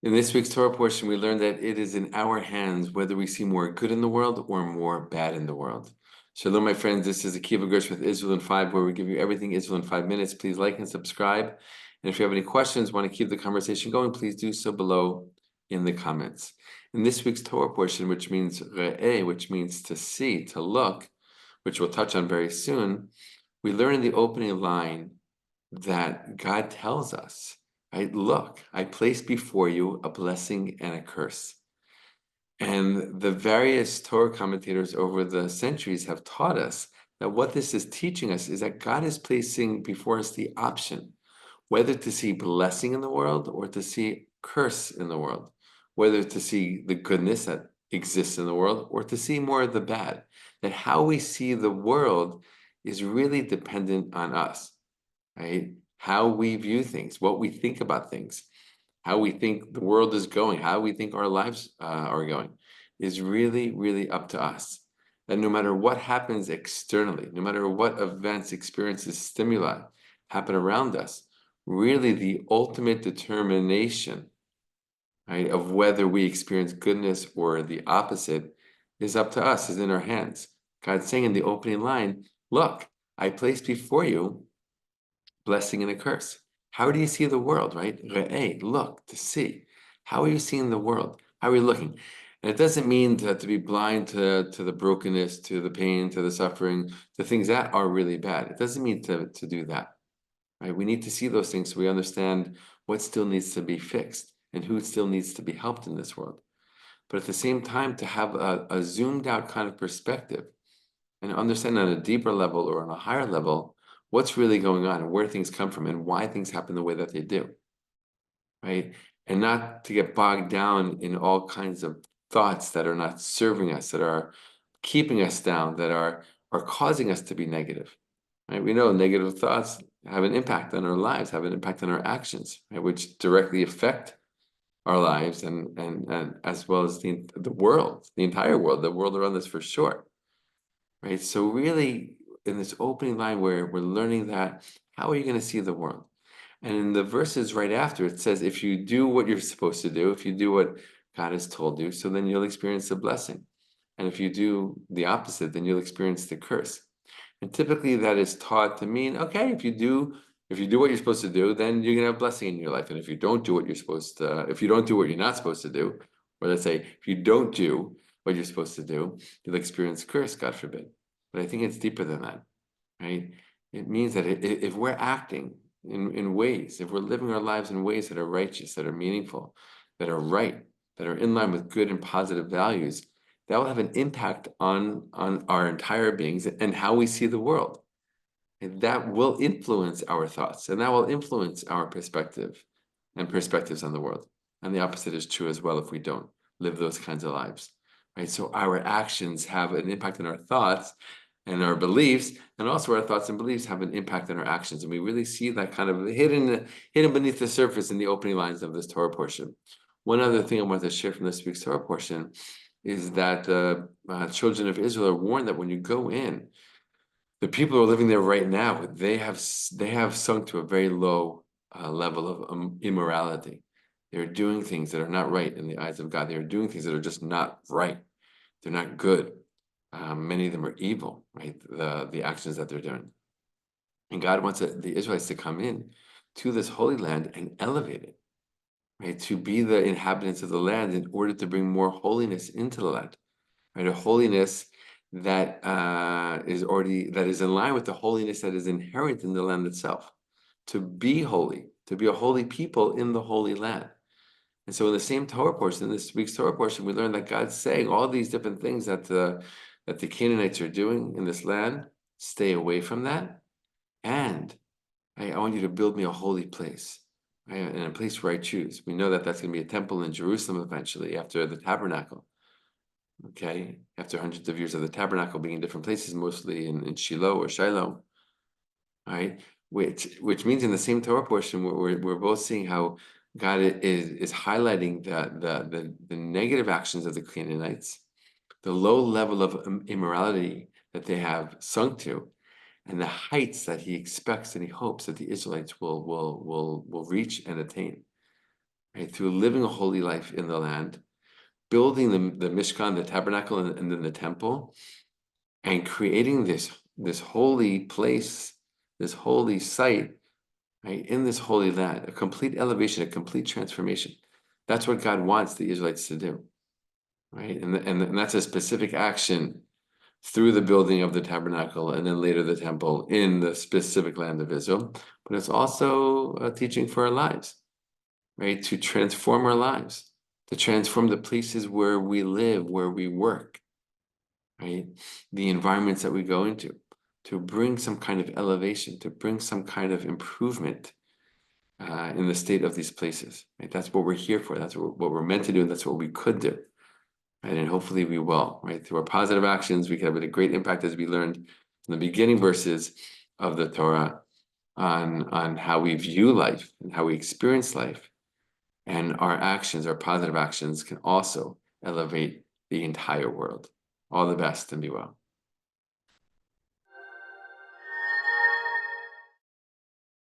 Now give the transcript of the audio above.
In this week's Torah portion, we learned that it is in our hands whether we see more good in the world or more bad in the world. Shalom, my friends. This is Akiva Gersh with Israel in 5, where we give you everything Israel in 5 minutes. Please like and subscribe. And if you have any questions, want to keep the conversation going, please do so below in the comments. In this week's Torah portion, which means re'eh, which means to see, to look, which we'll touch on very soon, we learn in the opening line that God tells us, right? Look, I place before you a blessing and a curse. And the various Torah commentators over the centuries have taught us that what this is teaching us is that God is placing before us the option whether to see blessing in the world or to see curse in the world, whether to see the goodness that exists in the world or to see more of the bad. That how we see the world is really dependent on us, right? How we view things, what we think about things, how we think the world is going, how we think our lives are going, is really, really up to us. And no matter what happens externally, no matter what events, experiences, stimuli happen around us, really the ultimate determination, right, of whether we experience goodness or the opposite is up to us, is in our hands. God's saying in the opening line, look, I place before you blessing and a curse. How do you see the world, right? Re'eh, look, to see. How are you seeing the world? How are you looking? And it doesn't mean to be blind to the brokenness, to the pain, to the suffering, to things that are really bad. It doesn't mean to do that, right? We need to see those things so we understand what still needs to be fixed and who still needs to be helped in this world. But at the same time, to have a zoomed out kind of perspective and understand on a deeper level or on a higher level what's really going on and where things come from and why things happen the way that they do, right? And not to get bogged down in all kinds of thoughts that are not serving us, that are keeping us down, that are causing us to be negative, right? We know negative thoughts have an impact on our lives, have an impact on our actions, right? Which directly affect our lives and as well as the world, the entire world, the world around us for sure, right? So really, in this opening line where we're learning that, how are you going to see the world? And in the verses right after, it says, if you do what you're supposed to do, if you do what God has told you, so then you'll experience the blessing. And if you do the opposite, then you'll experience the curse. And typically that is taught to mean, okay, if you do what you're supposed to do, then you're gonna have blessing in your life. And if you don't do what you're supposed to, if you don't do what you're not supposed to do, or let's say if you don't do what you're supposed to do, you'll experience curse, God forbid. But I think it's deeper than that, right? It means that if we're acting in ways, if we're living our lives in ways that are righteous, that are meaningful, that are right, that are in line with good and positive values, that will have an impact on our entire beings and how we see the world. And that will influence our thoughts, and that will influence our perspective and perspectives on the world. And the opposite is true as well if we don't live those kinds of lives, right? So our actions have an impact on our thoughts and our beliefs, and also our thoughts and beliefs have an impact on our actions. And we really see that kind of hidden beneath the surface in the opening lines of this Torah portion. One other thing I want to share from this week's Torah portion is that the children of Israel are warned that when you go in, the people who are living there right now, they have sunk to a very low level of immorality. They're doing things that are not right in the eyes of God. They're doing things that are just not right. They're not good. Many of them are evil, right? The actions that they're doing. And God wants the Israelites to come in to this holy land and elevate it, right? To be the inhabitants of the land in order to bring more holiness into the land, right? A holiness that is in line with the holiness that is inherent in the land itself. To be holy, to be a holy people in the holy land. And so in the same Torah portion, in this week's Torah portion, we learn that God's saying all these different things that the Canaanites are doing in this land. Stay away from that. And I want you to build me a holy place, right? And a place where I choose. We know that that's going to be a temple in Jerusalem eventually after the tabernacle. Okay, after hundreds of years of the tabernacle being in different places, mostly in Shiloh or Shiloh, all right, which means in the same Torah portion, we're both seeing how God is highlighting the negative actions of the Canaanites, the low level of immorality that they have sunk to, and the heights that He expects and He hopes that the Israelites will reach and attain. right? Through living a holy life in the land, building the Mishkan, the tabernacle, and then the temple, and creating this holy place, this holy site, right, in this holy land, a complete elevation, a complete transformation. That's what God wants the Israelites to do, right? And that's a specific action through the building of the tabernacle and then later the temple in the specific land of Israel. But it's also a teaching for our lives, right? To transform our lives, to transform the places where we live, where we work, right? The environments that we go into, to bring some kind of elevation, to bring some kind of improvement in the state of these places, right? That's what we're here for. That's what we're meant to do, and that's what we could do, right? And hopefully we will, right? Through our positive actions, we can have a great impact, as we learned in the beginning verses of the Torah, on how we view life and how we experience life. And our actions, our positive actions, can also elevate the entire world. All the best and be well.